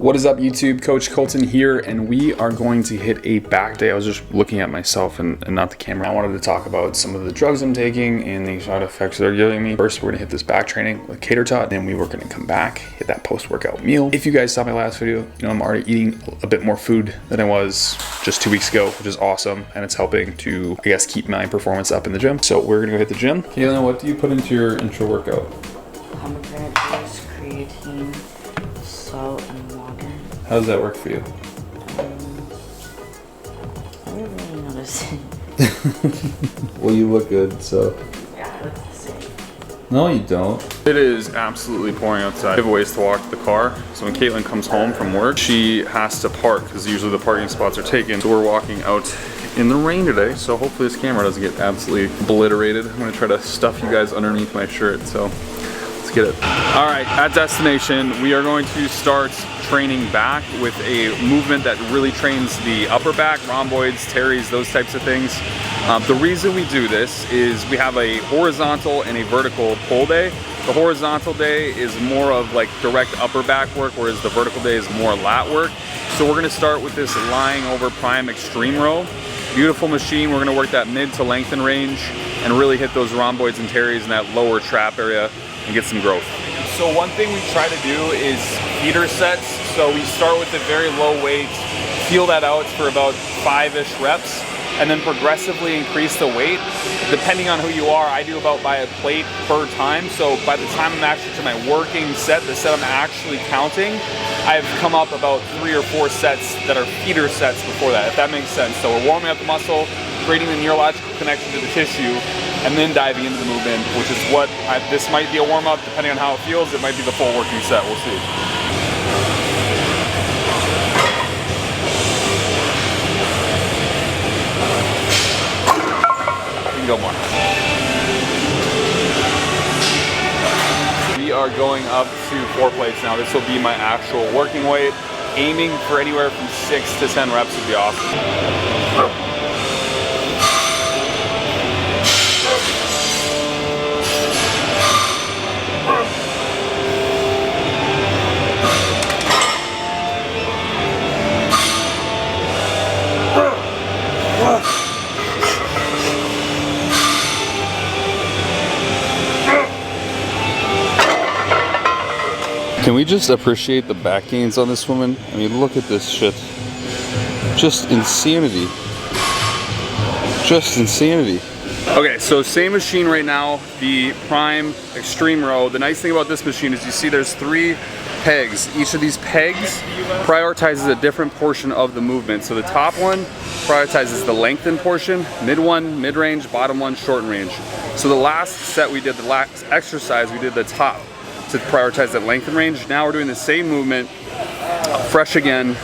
What is up YouTube, Coach Kolton here, and we are going to hit a back day. I was just looking at myself and not the camera. I wanted to talk about some of the drugs I'm taking and the side effects they're giving me. First, we're gonna hit this back training with Cater Tot, then we were gonna come back, hit that post-workout meal. If you guys saw my last video, you know I'm already eating a bit more food than I was just 2 weeks ago, which is awesome, and it's helping to, I guess, keep my performance up in the gym. So we're gonna go hit the gym. Kaylin, what do you put into your intro workout? Pomegranate juice, creatine, salt, and water. How does that work for you? I don't really notice it. Well, you look good, so. Yeah, I look the same. No, you don't. It is absolutely pouring outside. I have ways to walk to the car. So when Caitlin comes home from work, she has to park because usually the parking spots are taken. So we're walking out in the rain today. So hopefully this camera doesn't get absolutely obliterated. I'm gonna try to stuff you guys underneath my shirt. So let's get it. All right, at destination, we are going to start training back with a movement that really trains the upper back, rhomboids, teres, those types of things. The reason we do this is we have a horizontal and a vertical pull day. The horizontal day is more of like direct upper back work, whereas the vertical day is more lat work. So we're gonna start with this lying over prime extreme row. Beautiful machine. We're gonna work that mid to lengthen range and really hit those rhomboids and teres in that lower trap area and get some growth. So one thing we try to do is feeder sets. So we start with a very low weight, feel that out for about 5-ish reps, and then progressively increase the weight. Depending on who you are, I do about by a plate per time. So by the time I'm actually to my working set, the set I'm actually counting, I've come up about 3 or 4 sets that are feeder sets before that, if that makes sense. So we're warming up the muscle, creating the neurological connection to the tissue, and then diving into the movement, which is what this might be a warm-up, depending on how it feels. It might be the full working set, we'll see. You can go more. We are going up to 4 plates now. This will be my actual working weight. Aiming for anywhere from 6 to 10 reps would be awesome. Can we just appreciate the back gains on this woman? I mean, look at this shit. Just insanity. Just insanity. Okay, so same machine right now, the prime extreme row. The nice thing about this machine is you see there's 3 pegs. Each of these pegs prioritizes a different portion of the movement. So the top one prioritizes the lengthen portion, mid one, mid-range, bottom one, short range. So the last set we did, the last exercise, we did the top to prioritize that lengthen range. Now we're doing the same movement, fresh again,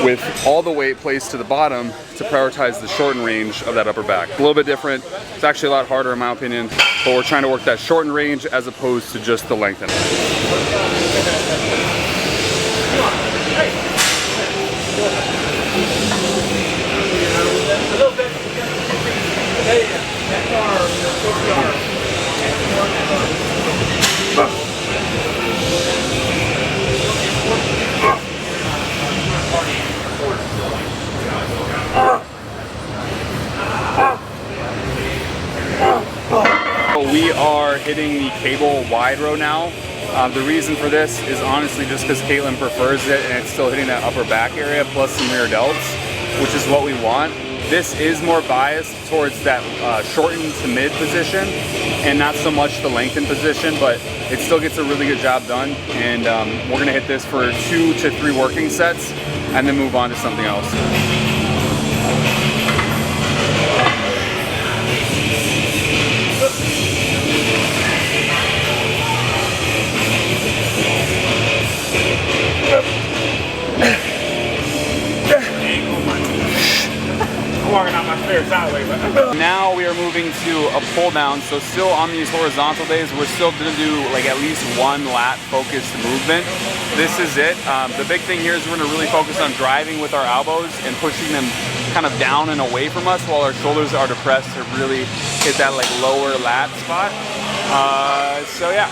with all the weight placed to the bottom to prioritize the shorten range of that upper back. A little bit different. It's actually a lot harder in my opinion, but we're trying to work that shorten range as opposed to just the lengthen. We are hitting the cable wide row now. The reason for this is honestly just because Caitlin prefers it and it's still hitting that upper back area plus some rear delts, which is what we want. This is more biased towards that shortened to mid position and not so much the lengthened position, but it still gets a really good job done. And we're gonna hit this for 2 to 3 working sets and then move on to something else. Now we are moving to a pull down. So still on these horizontal days, we're still gonna do like at least 1 lat focused movement. This is it. The big thing here is we're gonna really focus on driving with our elbows and pushing them kind of down and away from us while our shoulders are depressed to really hit that like lower lat spot. So yeah.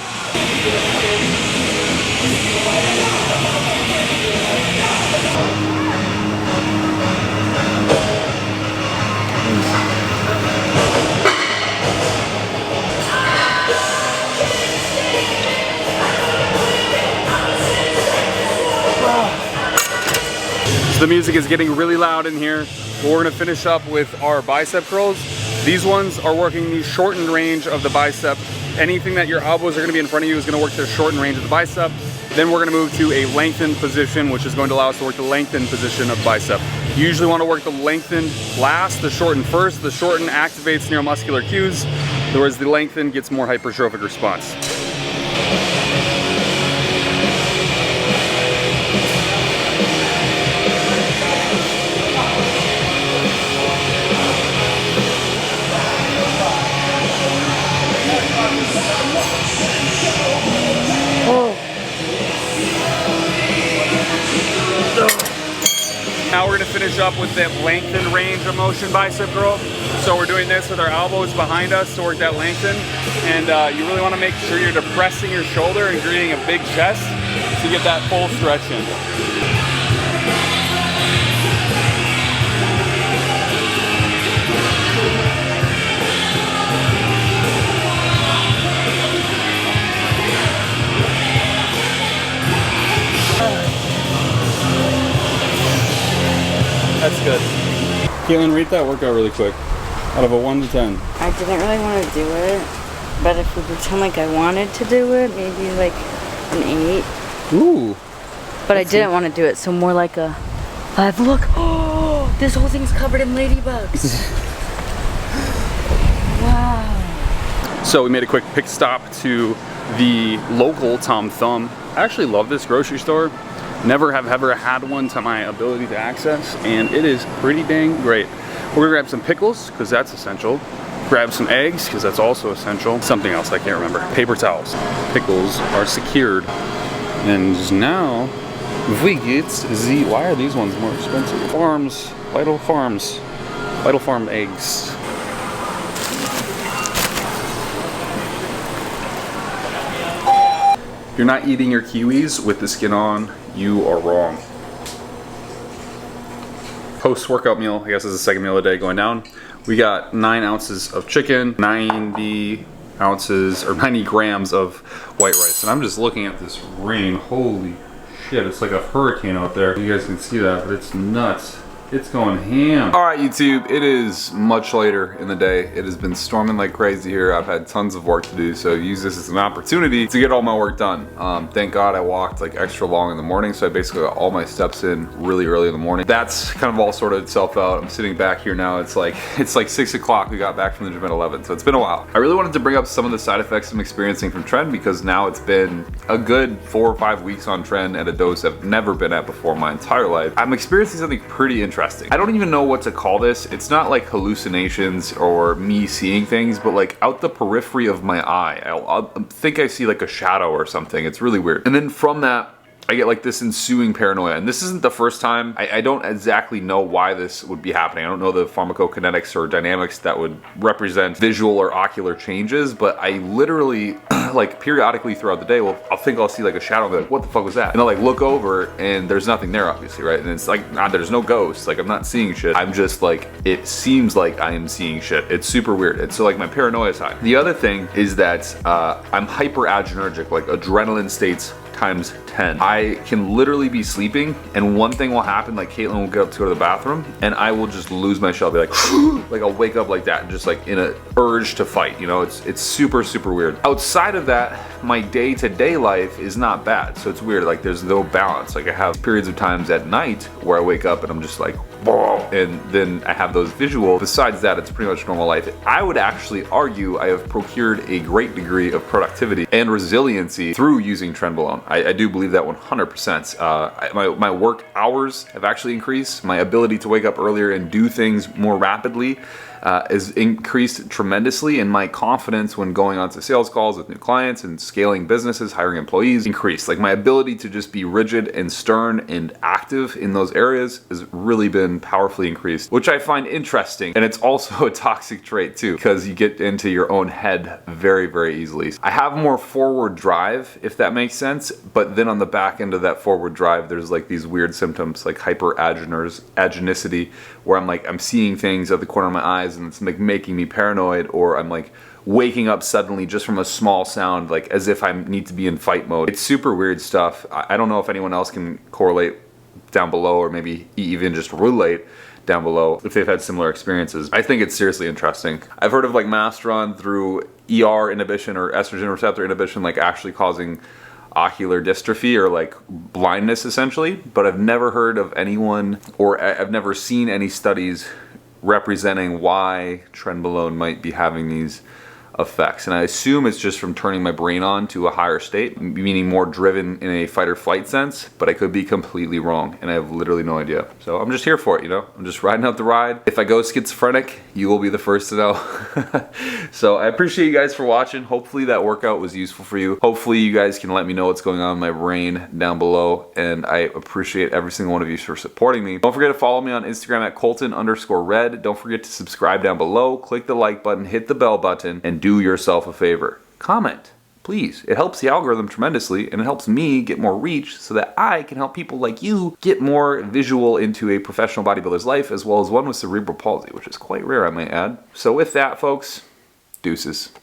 The music is getting really loud in here. We're gonna finish up with our bicep curls. These ones are working the shortened range of the bicep. Anything that your elbows are gonna be in front of you is gonna work the shortened range of the bicep. Then we're gonna move to a lengthened position, which is going to allow us to work the lengthened position of bicep. You usually wanna work the lengthened last, the shortened first. The shortened activates neuromuscular cues, whereas the lengthened gets more hypertrophic response. Now we're gonna finish up with that lengthened range of motion bicep curl. So we're doing this with our elbows behind us to work that lengthen. And you really wanna make sure you're depressing your shoulder and creating a big chest to get that full stretch in. That's good. Caitlin, rate that workout really quick. Out of a 1 to 10. I didn't really want to do it, but if we pretend like I wanted to do it, maybe like an 8. Ooh. But I didn't want to do it, so more like a 5. Look, oh, this whole thing's covered in ladybugs. Wow. So we made a quick pit stop to the local Tom Thumb. I actually love this grocery store. Never have ever had one to my ability to access, and it is pretty dang great. We're gonna grab some pickles, because that's essential. Grab some eggs, because that's also essential. Something else, I can't remember. Paper towels. Pickles are secured. And now, we get the, why are these ones more expensive? Vital Farm eggs. If you're not eating your kiwis with the skin on, you are wrong. Post-workout meal, I guess is the second meal of the day going down. We got 9 ounces of chicken, 90 ounces or 90 grams of white rice. And I'm just looking at this rain. Holy shit, it's like a hurricane out there. You guys can see that, but it's nuts. It's going ham. All right, YouTube, it is much later in the day. It has been storming like crazy here. I've had tons of work to do, so use this as an opportunity to get all my work done. Thank God I walked like extra long in the morning, so I basically got all my steps in really early in the morning. That's kind of all sorted itself out. I'm sitting back here now. It's like 6 o'clock. We got back from the gym at 11, so it's been a while. I really wanted to bring up some of the side effects I'm experiencing from Tren, because now it's been a good 4 or 5 weeks on Tren at a dose I've never been at before in my entire life. I'm experiencing something pretty interesting. I don't even know what to call this. It's not like hallucinations or me seeing things, but like out the periphery of my eye, I'll think I see like a shadow or something. It's really weird. And then from that, I get like this ensuing paranoia. And this isn't the first time. I don't exactly know why this would be happening. I don't know the pharmacokinetics or dynamics that would represent visual or ocular changes, but I literally like periodically throughout the day, I'll see like a shadow and be like, what the fuck was that? And I'll like look over and there's nothing there, obviously, right? And it's like, nah, there's no ghosts. Like I'm not seeing shit. I'm just like, it seems like I am seeing shit. It's super weird. And so like my paranoia is high. The other thing is that I'm hyperadrenergic, like adrenaline states times 10. I can literally be sleeping and one thing will happen, like Caitlin will get up to go to the bathroom and I will just lose my shit. I'll be like, like I'll wake up like that and just like in an urge to fight, you know? It's super, super weird. Outside of that, my day-to-day life is not bad. So it's weird, like there's no balance. Like I have periods of times at night where I wake up and I'm just like, whoa, and then I have those visuals. Besides that, it's pretty much normal life. I would actually argue I have procured a great degree of productivity and resiliency through using Trenbolone. I do believe that 100%. My work hours have actually increased. My ability to wake up earlier and do things more rapidly has increased tremendously, and my confidence when going on to sales calls with new clients and scaling businesses, hiring employees, increased. Like my ability to just be rigid and stern and active in those areas has really been powerfully increased, which I find interesting. And it's also a toxic trait too, because you get into your own head very, very easily. I have more forward drive, if that makes sense, but then on the back end of that forward drive, there's like these weird symptoms like hyperagenicity, where I'm seeing things out the corner of my eyes and it's like making me paranoid, or I'm like waking up suddenly just from a small sound, like as if I need to be in fight mode. It's super weird stuff. I don't know if anyone else can correlate down below, or maybe even just relate down below if they've had similar experiences. I think it's seriously interesting. I've heard of like Mastron through ER inhibition or estrogen receptor inhibition like actually causing ocular dystrophy or like blindness essentially, but I've never heard of anyone, or I've never seen any studies representing why trenbolone might be having these effects. And I assume it's just from turning my brain on to a higher state, meaning more driven in a fight or flight sense, but I could be completely wrong and I have literally no idea. So I'm just here for it, you know? I'm just riding out the ride. If I go schizophrenic, you will be the first to know. So I appreciate you guys for watching. Hopefully that workout was useful for you. Hopefully you guys can let me know what's going on in my brain down below, and I appreciate every single one of you for supporting me. Don't forget to follow me on Instagram at Kolton_red. Don't forget to subscribe down below, click the like button, hit the bell button, and do yourself a favor. Comment, please. It helps the algorithm tremendously, and it helps me get more reach so that I can help people like you get more visual into a professional bodybuilder's life, as well as one with cerebral palsy, which is quite rare, I might add. So with that, folks, deuces.